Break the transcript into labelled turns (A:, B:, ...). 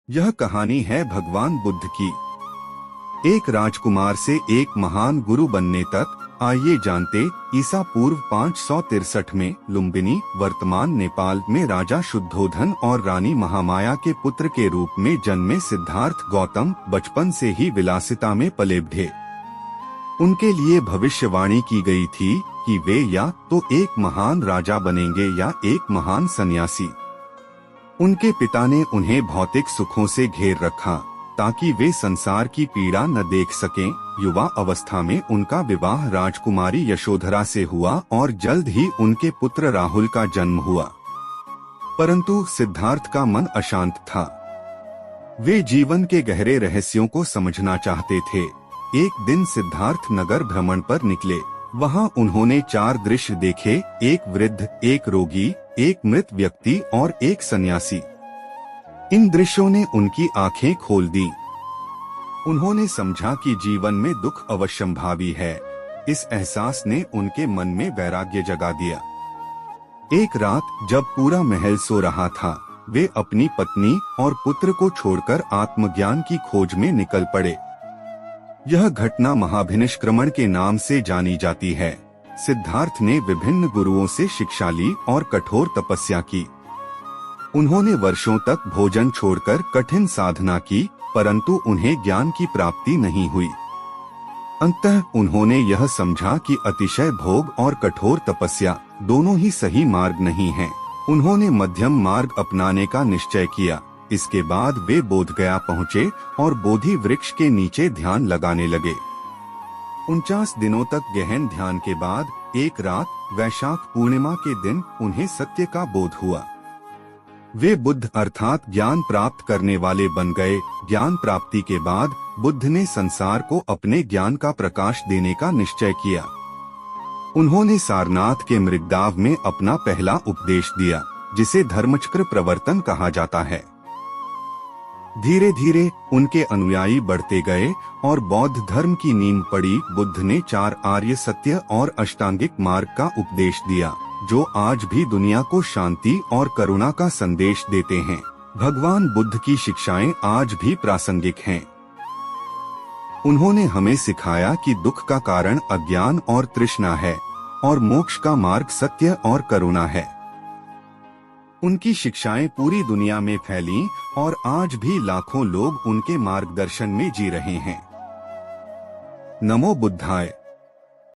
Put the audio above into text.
A: यह कहानी है भगवान बुद्ध की। एक राजकुमार से एक महान गुरु बनने तक। आइए जानते ईसा पूर्व 563 में लुम्बिनी वर्तमान नेपाल में राजा शुद्धोधन और रानी महामाया के पुत्र के रूप में जन्मे सिद्धार्थ गौतम बचपन से ही विलासिता में पले बढ़े। उनके लिए भविष्यवाणी की गई थी कि वे या तो एक महान राजा बनेंगे या एक महान सन्यासी। उनके पिता ने उन्हें भौतिक सुखों से घेर रखा ताकि वे संसार की पीड़ा न देख सकें। युवा अवस्था में उनका विवाह राजकुमारी यशोधरा से हुआ और जल्द ही उनके पुत्र राहुल का जन्म हुआ। परंतु सिद्धार्थ का मन अशांत था। वे जीवन के गहरे रहस्यों को समझना चाहते थे। एक दिन सिद्धार्थ नगर भ्रमण पर निकले। वहां उन्होंने 4 दृश्य देखे, एक वृद्ध, एक रोगी, एक मृत व्यक्ति और एक सन्यासी। इन दृश्यों ने उनकी आंखें खोल दी। उन्होंने समझा कि जीवन में दुख अवश्यंभावी है। इस एहसास ने उनके मन में वैराग्य जगा दिया। एक रात जब पूरा महल सो रहा था, वे अपनी पत्नी और पुत्र को छोड़कर आत्मज्ञान की खोज में निकल पड़े। यह घटना महाभिनिष्क्रमण के नाम से जानी जाती है। सिद्धार्थ ने विभिन्न गुरुओं से शिक्षा ली और कठोर तपस्या की। उन्होंने वर्षों तक भोजन छोड़कर कठिन साधना की, परंतु उन्हें ज्ञान की प्राप्ति नहीं हुई। अंततः उन्होंने यह समझा कि अतिशय भोग और कठोर तपस्या दोनों ही सही मार्ग नहीं हैं। उन्होंने मध्यम मार्ग अपनाने का निश्चय किया। इसके बाद वे बोधगया पहुँचे और बोधि वृक्ष के नीचे ध्यान लगाने लगे। 49 दिनों तक गहन ध्यान के बाद एक रात वैशाख पूर्णिमा के दिन उन्हें सत्य का बोध हुआ। वे बुद्ध अर्थात ज्ञान प्राप्त करने वाले बन गए। ज्ञान प्राप्ति के बाद बुद्ध ने संसार को अपने ज्ञान का प्रकाश देने का निश्चय किया। उन्होंने सारनाथ के मृगदाव में अपना पहला उपदेश दिया, जिसे धर्मचक्र प्रवर्तन कहा जाता है। धीरे धीरे उनके अनुयायी बढ़ते गए और बौद्ध धर्म की नींव पड़ी। बुद्ध ने 4 आर्य सत्य और अष्टांगिक मार्ग का उपदेश दिया, जो आज भी दुनिया को शांति और करुणा का संदेश देते हैं। भगवान बुद्ध की शिक्षाएं आज भी प्रासंगिक हैं। उन्होंने हमें सिखाया कि दुख का कारण अज्ञान और तृष्णा है और मोक्ष का मार्ग सत्य और करुणा है। उनकी शिक्षाएं पूरी दुनिया में फैलीं और आज भी लाखों लोग उनके मार्गदर्शन में जी रहे हैं। नमो बुद्धाय।